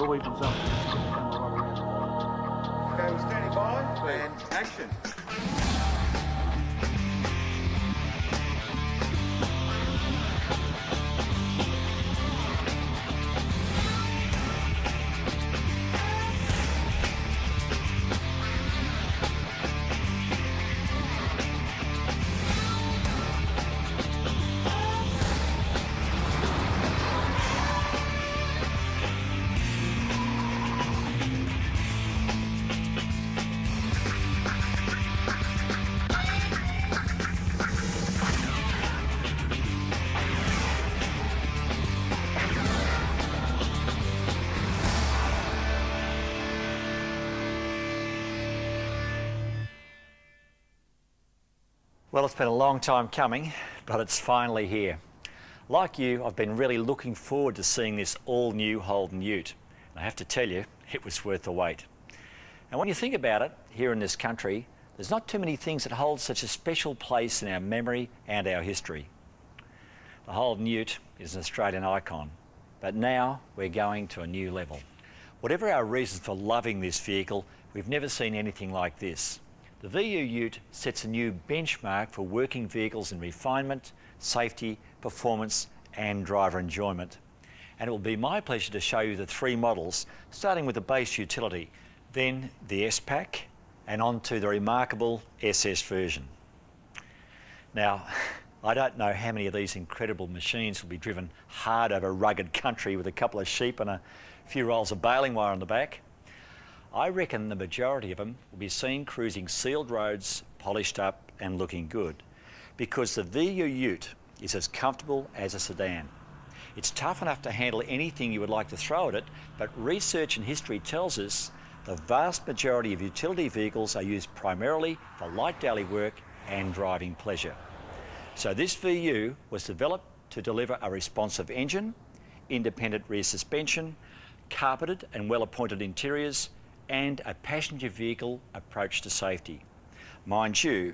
droids and stuff. Okay, we're standing by and action. Well, it's been a long time coming, but it's finally here. Like you, I've been really looking forward to seeing this all-new Holden Ute. And I have to tell you, it was worth the wait. And when you think about it, here in this country, there's not too many things that hold such a special place in our memory and our history. The Holden Ute is an Australian icon, but now we're going to a new level. Whatever our reasons for loving this vehicle, we've never seen anything like this. The VU Ute sets a new benchmark for working vehicles in refinement, safety, performance and driver enjoyment. And it will be my pleasure to show you the three models, starting with the base utility, then the S Pack and on to the remarkable SS version. Now, I don't know how many of these incredible machines will be driven hard over rugged country with a couple of sheep and a few rolls of baling wire on the back. I reckon the majority of them will be seen cruising sealed roads, polished up and looking good, because the VU Ute is as comfortable as a sedan. It's tough enough to handle anything you would like to throw at it, but research and history tells us the vast majority of utility vehicles are used primarily for light daily work and driving pleasure. So this VU was developed to deliver a responsive engine, independent rear suspension, carpeted and well-appointed interiors, and a passenger vehicle approach to safety. Mind you,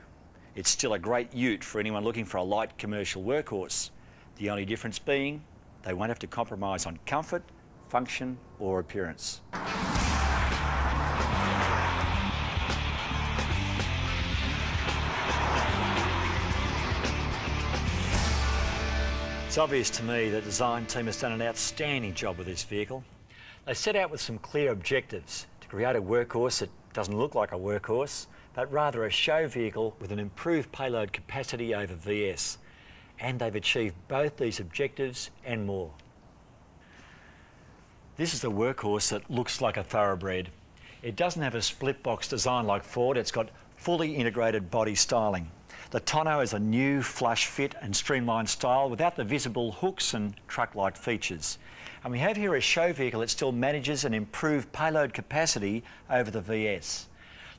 it's still a great ute for anyone looking for a light commercial workhorse. The only difference being they won't have to compromise on comfort, function or appearance. It's obvious to me the design team has done an outstanding job with this vehicle. They set out with some clear objectives: to create a workhorse that doesn't look like a workhorse, but rather a show vehicle with an improved payload capacity over VS. And they've achieved both these objectives and more. This is a workhorse that looks like a thoroughbred. It doesn't have a split box design like Ford, it's got fully integrated body styling. The tonneau is a new flush fit and streamlined style without the visible hooks and truck-like features. And we have here a show vehicle that still manages an improved payload capacity over the VS.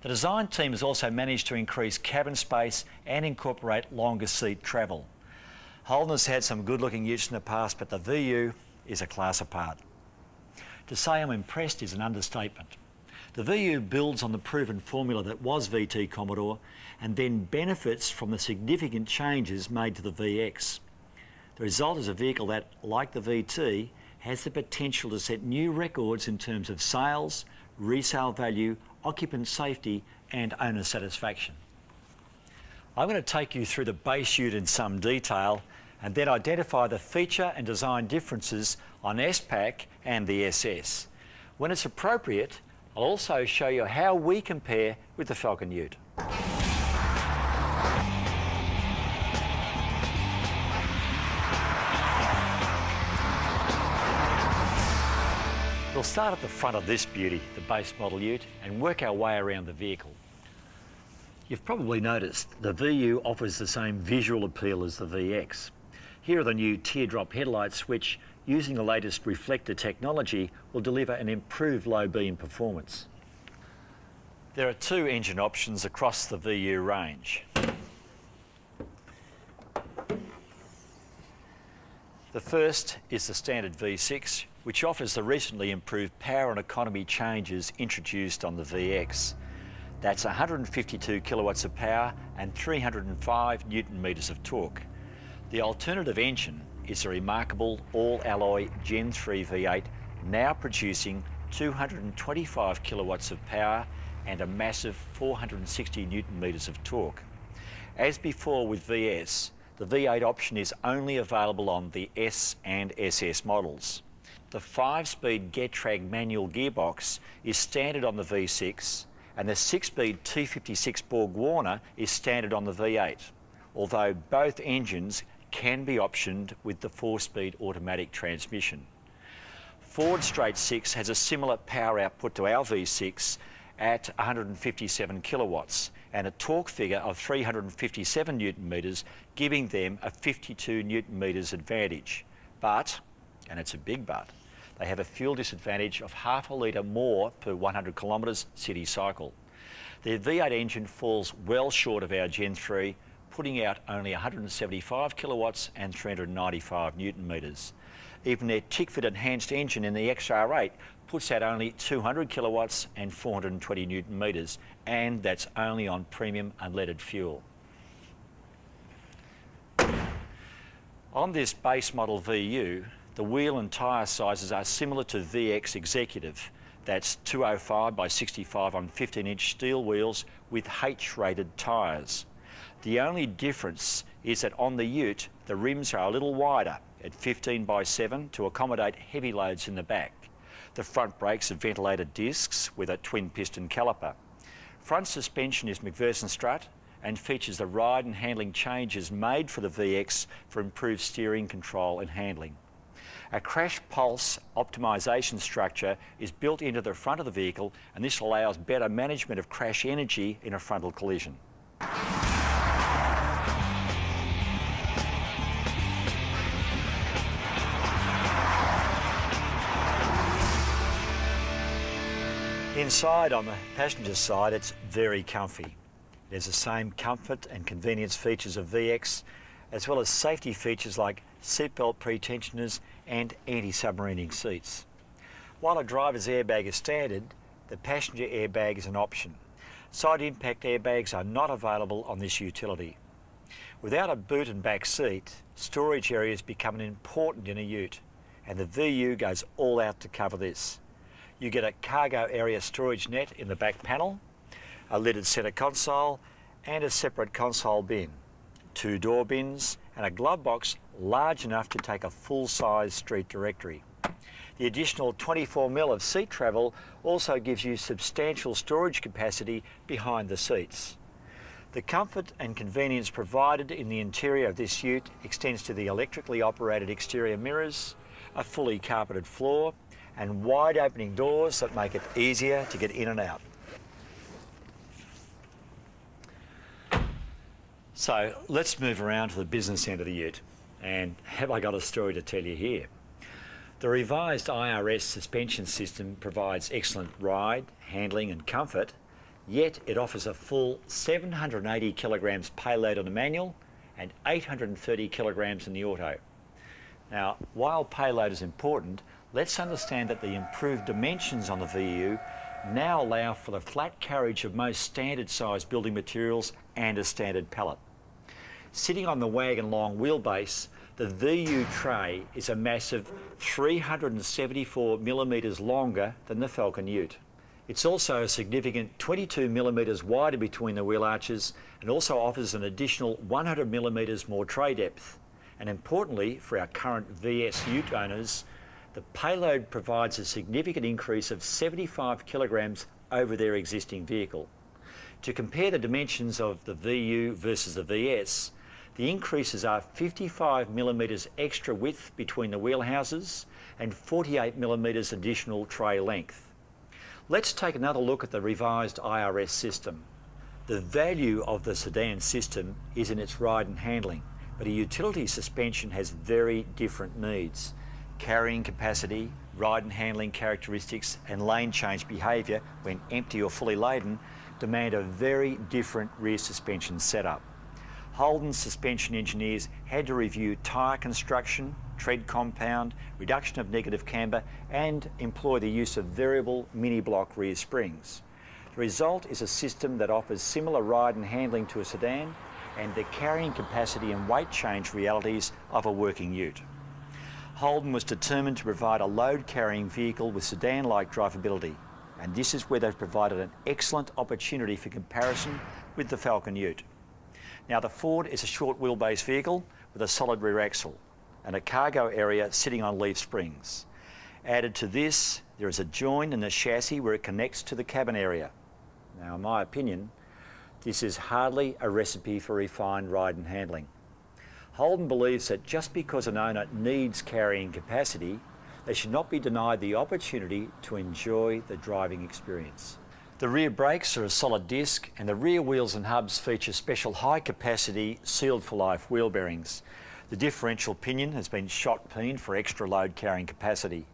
The design team has also managed to increase cabin space and incorporate longer seat travel. Holden has had some good-looking utes in the past, but the VU is a class apart. To say I'm impressed is an understatement. The VU builds on the proven formula that was VT Commodore and then benefits from the significant changes made to the VX. The result is a vehicle that, like the VT, has the potential to set new records in terms of sales, resale value, occupant safety and owner satisfaction. I'm going to take you through the base ute in some detail and then identify the feature and design differences on S Pack and the SS. When it's appropriate, I'll also show you how we compare with the Falcon Ute. We'll start at the front of this beauty, the base model Ute, and work our way around the vehicle. You've probably noticed the VU offers the same visual appeal as the VX. Here are the new teardrop headlights which, using the latest reflector technology, will deliver an improved low beam performance. There are two engine options across the VU range. The first is the standard V6, which offers the recently improved power and economy changes introduced on the VX. That's 152 kilowatts of power and 305 Newton meters of torque. The alternative engine is a remarkable all-alloy Gen 3 V8, now producing 225 kilowatts of power and a massive 460 Newton meters of torque. As before with VS, the V8 option is only available on the S and SS models. The 5-speed Getrag manual gearbox is standard on the V6, and the 6-speed T56 Borg Warner is standard on the V8, although both engines can be optioned with the 4-speed automatic transmission. Ford Straight 6 has a similar power output to our V6 at 157 kilowatts and a torque figure of 357 Newton meters, giving them a 52 Newton meters advantage. But, and it's a big but, they have a fuel disadvantage of half a litre more per 100 kilometres city cycle. Their V8 engine falls well short of our Gen 3, putting out only 175 kilowatts and 395 Newton meters. Even their tick-fit enhanced engine in the XR8 puts out only 200 kilowatts and 420 Newton meters, and that's only on premium unleaded fuel. On this base model VU, the wheel and tyre sizes are similar to VX Executive. That's 205 by 65 on 15-inch steel wheels with H-rated tyres. The only difference is that on the Ute, the rims are a little wider at 15 by 7 to accommodate heavy loads in the back. The front brakes are ventilated discs with a twin piston caliper. Front suspension is McPherson strut and features the ride and handling changes made for the VX for improved steering control and handling. A crash pulse optimisation structure is built into the front of the vehicle, and this allows better management of crash energy in a frontal collision. Inside, on the passenger side, it's very comfy. It has the same comfort and convenience features of VX, as well as safety features like seatbelt pre-tensioners and anti-submarining seats. While a driver's airbag is standard, the passenger airbag is an option. Side impact airbags are not available on this utility. Without a boot and back seat, storage areas become important in a Ute, and the VU goes all out to cover this. You get a cargo area storage net in the back panel, a lidded centre console, and a separate console bin, 2 door bins, and a glove box large enough to take a full-size street directory. The additional 24mm of seat travel also gives you substantial storage capacity behind the seats. The comfort and convenience provided in the interior of this Ute extends to the electrically operated exterior mirrors, a fully carpeted floor, and wide opening doors that make it easier to get in and out. So let's move around to the business end of the Ute, and have I got a story to tell you here. The revised IRS suspension system provides excellent ride, handling and comfort, yet it offers a full 780 kilograms payload on the manual and 830 kilograms in the auto. Now, while payload is important, let's understand that the improved dimensions on the VU now allow for the flat carriage of most standard size building materials and a standard pallet. Sitting on the wagon long wheelbase, the VU tray is a massive 374 millimetres longer than the Falcon Ute. It's also a significant 22 millimetres wider between the wheel arches and also offers an additional 100 millimetres more tray depth. And importantly, for our current VS Ute owners, the payload provides a significant increase of 75 kilograms over their existing vehicle. To compare the dimensions of the VU versus the VS, the increases are 55 millimetres extra width between the wheel houses and 48 millimetres additional tray length. Let's take another look at the revised IRS system. The value of the sedan system is in its ride and handling, but a utility suspension has very different needs. Carrying capacity, ride and handling characteristics and lane change behaviour when empty or fully laden demand a very different rear suspension setup. Holden suspension engineers had to review tyre construction, tread compound, reduction of negative camber and employ the use of variable mini-block rear springs. The result is a system that offers similar ride and handling to a sedan and the carrying capacity and weight change realities of a working Ute. Holden was determined to provide a load-carrying vehicle with sedan-like drivability, and this is where they've provided an excellent opportunity for comparison with the Falcon Ute. Now, the Ford is a short wheelbase vehicle with a solid rear axle and a cargo area sitting on leaf springs. Added to this, there is a join in the chassis where it connects to the cabin area. Now, in my opinion, this is hardly a recipe for refined ride and handling. Holden believes that just because an owner needs carrying capacity, they should not be denied the opportunity to enjoy the driving experience. The rear brakes are a solid disc, and the rear wheels and hubs feature special high-capacity sealed-for-life wheel bearings. The differential pinion has been shot-peened for extra load-carrying capacity.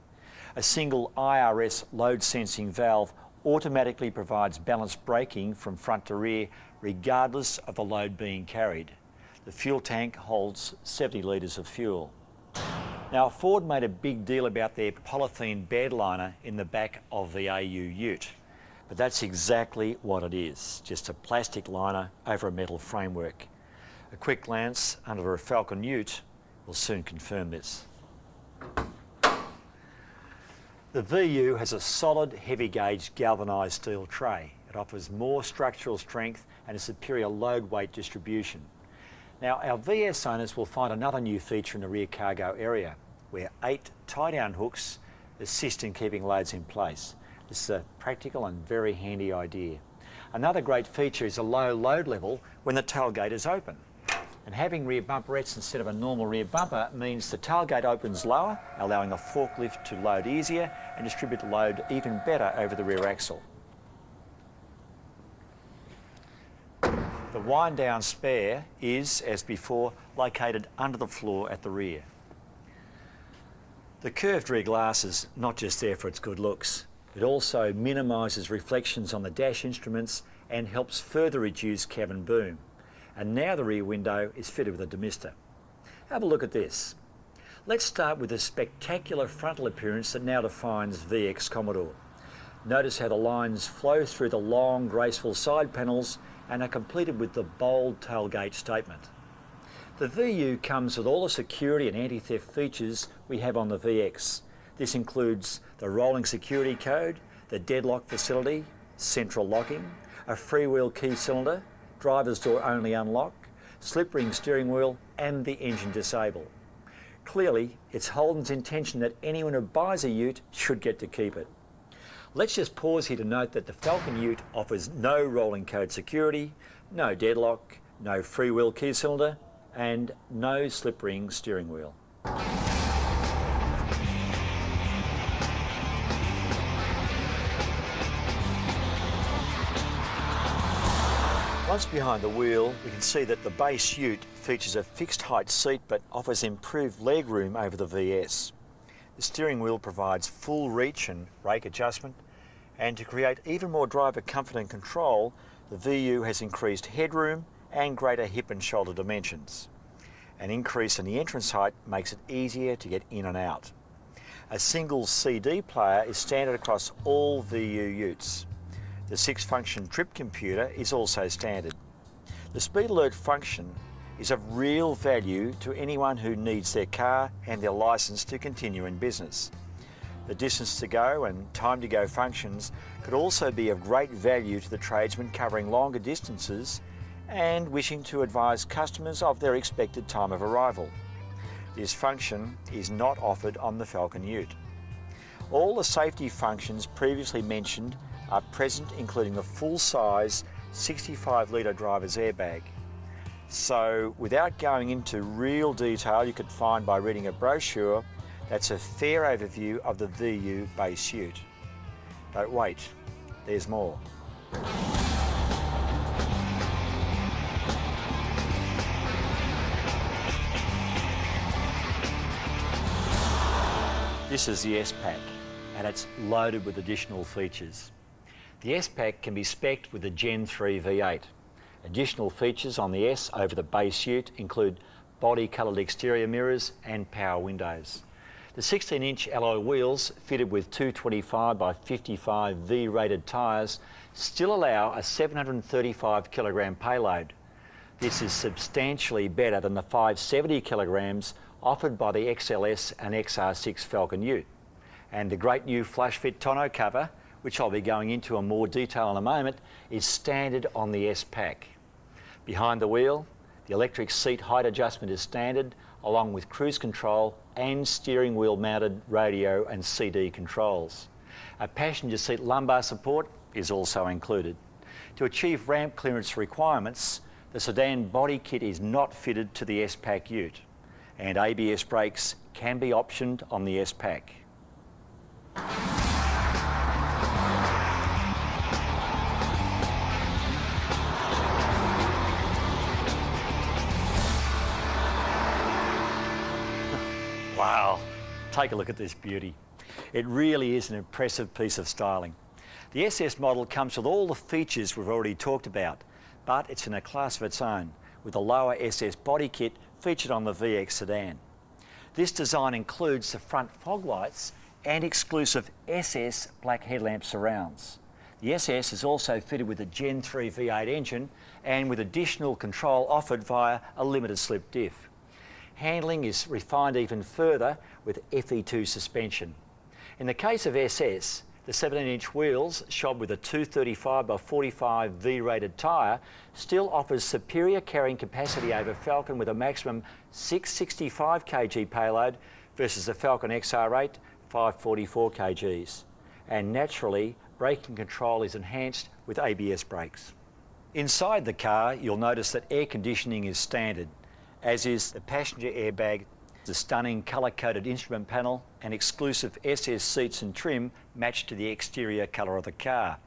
A single IRS load-sensing valve automatically provides balanced braking from front to rear, regardless of the load being carried. The fuel tank holds 70 litres of fuel. Now, Ford made a big deal about their polythene bed liner in the back of the AU Ute, but that's exactly what it is, just a plastic liner over a metal framework. A quick glance under a Falcon Ute will soon confirm this. The VU has a solid, heavy-gauge galvanised steel tray. It offers more structural strength and a superior load-weight distribution. Now, our VS owners will find another new feature in the rear cargo area, where 8 tie-down hooks assist in keeping loads in place. This is a practical and very handy idea. Another great feature is a low load level when the tailgate is open. And having rear bumperettes instead of a normal rear bumper means the tailgate opens lower, allowing the forklift to load easier and distribute the load even better over the rear axle. The wind-down spare is, as before, located under the floor at the rear. The curved rear glass is not just there for its good looks. It also minimises reflections on the dash instruments and helps further reduce cabin boom. And now the rear window is fitted with a demister. Have a look at this. Let's start with the spectacular frontal appearance that now defines VX Commodore. Notice how the lines flow through the long, graceful side panels and are completed with the bold tailgate statement. The VU comes with all the security and anti-theft features we have on the VX. This includes the rolling security code, the deadlock facility, central locking, a freewheel key cylinder, driver's door only unlock, slip ring steering wheel and the engine disable. Clearly, it's Holden's intention that anyone who buys a Ute should get to keep it. Let's just pause here to note that the Falcon Ute offers no rolling code security, no deadlock, no freewheel key cylinder, and no slip ring steering wheel. Once behind the wheel, we can see that the base Ute features a fixed height seat but offers improved leg room over the VS. The steering wheel provides full reach and brake adjustment, and to create even more driver comfort and control, the VU has increased headroom and greater hip and shoulder dimensions. An increase in the entrance height makes it easier to get in and out. A single CD player is standard across all VU Utes. The 6-function trip computer is also standard. The speed alert function is of real value to anyone who needs their car and their licence to continue in business. The distance to go and time to go functions could also be of great value to the tradesmen covering longer distances and wishing to advise customers of their expected time of arrival. This function is not offered on the Falcon Ute. All the safety functions previously mentioned are present, including the full-size 65-litre driver's airbag. So, without going into real detail you could find by reading a brochure, that's a fair overview of the VU base Ute. But wait, there's more. This is the S-Pack, and it's loaded with additional features. The S-Pack can be spec'd with the Gen 3 V8. Additional features on the S over the base Ute include body-coloured exterior mirrors and power windows. The 16-inch alloy wheels fitted with 225 by 55 V-rated tyres still allow a 735 kilogram payload. This is substantially better than the 570 kilograms offered by the XLS and XR6 Falcon Ute. And the great new flush fit tonneau cover, which I'll be going into in more detail in a moment, is standard on the S pack. Behind the wheel, the electric seat height adjustment is standard, along with cruise control and steering wheel mounted radio and CD controls. A passenger seat lumbar support is also included. To achieve ramp clearance requirements, the sedan body kit is not fitted to the S pack Ute, and ABS brakes can be optioned on the S pack. Wow, take a look at this beauty. It really is an impressive piece of styling. The SS model comes with all the features we've already talked about, but it's in a class of its own, with a lower SS body kit featured on the VX sedan. This design includes the front fog lights and exclusive SS black headlamp surrounds. The SS is also fitted with a Gen 3 V8 engine and with additional control offered via a limited slip diff. Handling is refined even further with FE2 suspension. In the case of SS, the 17-inch wheels, shod with a 235/45 V-rated tyre, still offers superior carrying capacity over Falcon with a maximum 665 kg payload versus the Falcon XR8 544 kgs. And naturally, braking control is enhanced with ABS brakes. Inside the car, you'll notice that air conditioning is standard, as is the passenger airbag. The stunning colour-coded instrument panel and exclusive SS seats and trim match to the exterior colour of the car.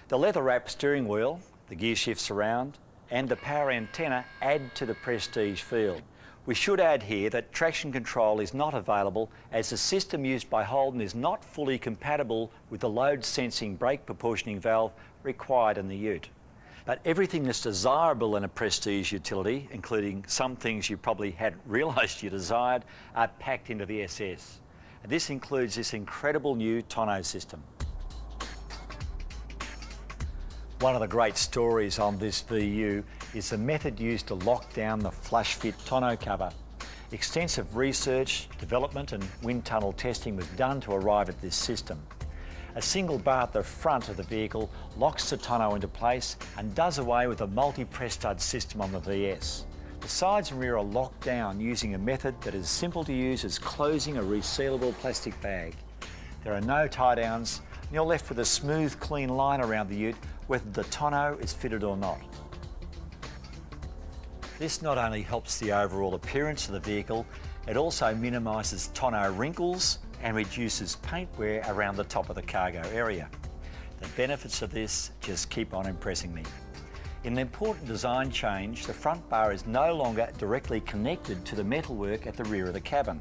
The leather-wrapped steering wheel, the gear shift surround and the power antenna add to the prestige feel. We should add here that traction control is not available, as the system used by Holden is not fully compatible with the load-sensing brake proportioning valve required in the Ute. But everything that's desirable in a prestige utility, including some things you probably hadn't realised you desired, are packed into the SS. And this includes this incredible new tonneau system. One of the great stories on this VU is the method used to lock down the flush fit tonneau cover. Extensive research, development and wind tunnel testing was done to arrive at this system. A single bar at the front of the vehicle locks the tonneau into place and does away with the multi-press stud system on the VS. The sides and rear are locked down using a method that is simple to use as closing a resealable plastic bag. There are no tie downs, and you're left with a smooth, clean line around the Ute, whether the tonneau is fitted or not. This not only helps the overall appearance of the vehicle, it also minimises tonneau wrinkles and reduces paint wear around the top of the cargo area. The benefits of this just keep on impressing me. In an important design change, the front bar is no longer directly connected to the metalwork at the rear of the cabin.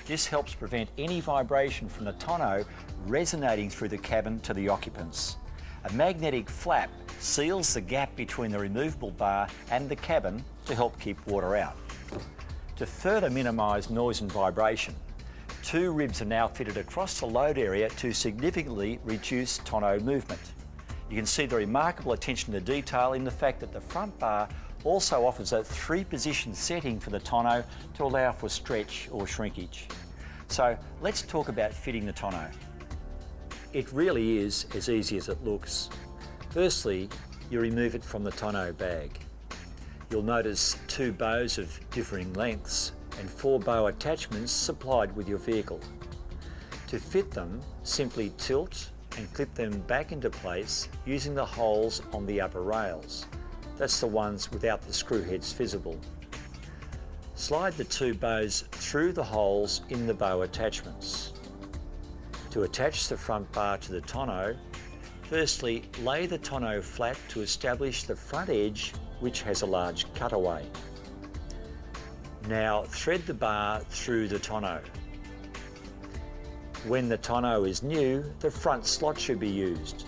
This helps prevent any vibration from the tonneau resonating through the cabin to the occupants. A magnetic flap seals the gap between the removable bar and the cabin to help keep water out. To further minimise noise and vibration, two ribs are now fitted across the load area to significantly reduce tonneau movement. You can see the remarkable attention to detail in the fact that the front bar also offers a 3-position setting for the tonneau to allow for stretch or shrinkage. So let's talk about fitting the tonneau. It really is as easy as it looks. Firstly, you remove it from the tonneau bag. You'll notice 2 bows of differing lengths and 4 bow attachments supplied with your vehicle. To fit them, simply tilt and clip them back into place using the holes on the upper rails. That's the ones without the screw heads visible. Slide the 2 bows through the holes in the bow attachments. To attach the front bar to the tonneau, firstly lay the tonneau flat to establish the front edge, which has a large cutaway. Now thread the bar through the tonneau. When the tonneau is new, the front slot should be used,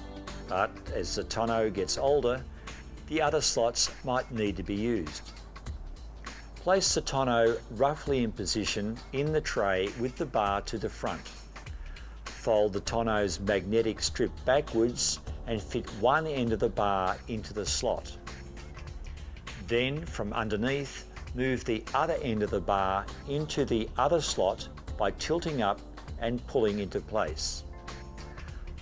but as the tonneau gets older, the other slots might need to be used. Place the tonneau roughly in position in the tray with the bar to the front. Fold the tonneau's magnetic strip backwards and fit one end of the bar into the slot. Then, from underneath, Move the other end of the bar into the other slot by tilting up and pulling into place.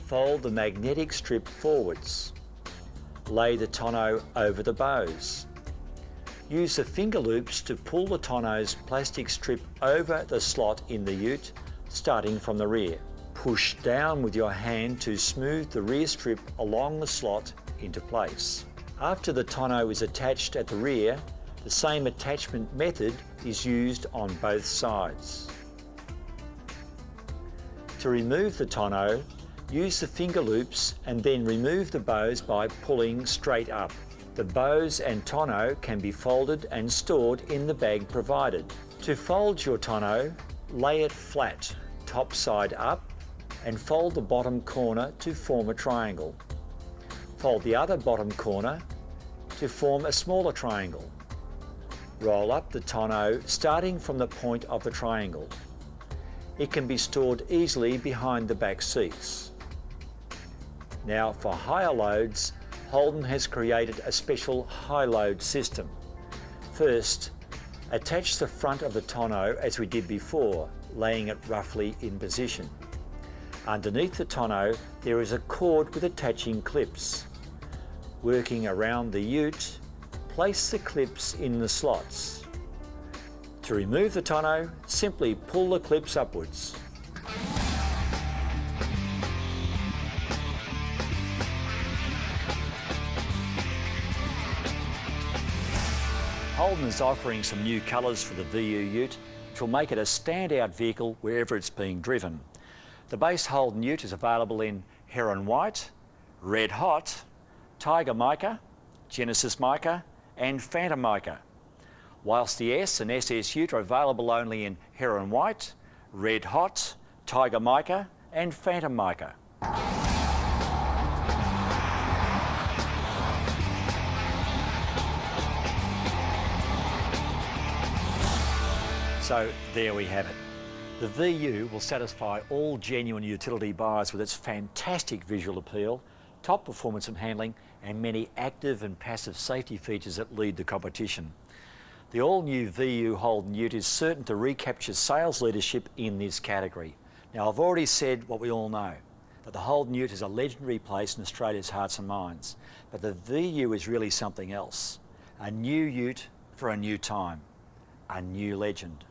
Fold the magnetic strip forwards. Lay the tonneau over the bows. Use the finger loops to pull the tonneau's plastic strip over the slot in the Ute, starting from the rear. Push down with your hand to smooth the rear strip along the slot into place. After the tonneau is attached at the rear, the same attachment method is used on both sides. To remove the tonneau, use the finger loops and then remove the bows by pulling straight up. The bows and tonneau can be folded and stored in the bag provided. To fold your tonneau, lay it flat, top side up, and fold the bottom corner to form a triangle. Fold the other bottom corner to form a smaller triangle. Roll up the tonneau starting from the point of the triangle. It can be stored easily behind the back seats. Now for higher loads, Holden has created a special high load system. First, attach the front of the tonneau as we did before, laying it roughly in position. Underneath the tonneau, there is a cord with attaching clips. Working around the Ute, place the clips in the slots. To remove the tonneau, simply pull the clips upwards. Holden is offering some new colours for the VU Ute, which will make it a standout vehicle wherever it's being driven. The base Holden Ute is available in Heron White, Red Hot, Tiger Mica, Genesis Mica and Phantom Mica, whilst the S and SS Ute are available only in Heron White, Red Hot, Tiger Mica and Phantom Mica. So there we have it. The VU will satisfy all genuine utility buyers with its fantastic visual appeal, top performance and handling, and many active and passive safety features that lead the competition. The all-new VU Holden Ute is certain to recapture sales leadership in this category. Now, I've already said what we all know, that the Holden Ute is a legendary place in Australia's hearts and minds, but the VU is really something else. A new Ute for a new time, a new legend.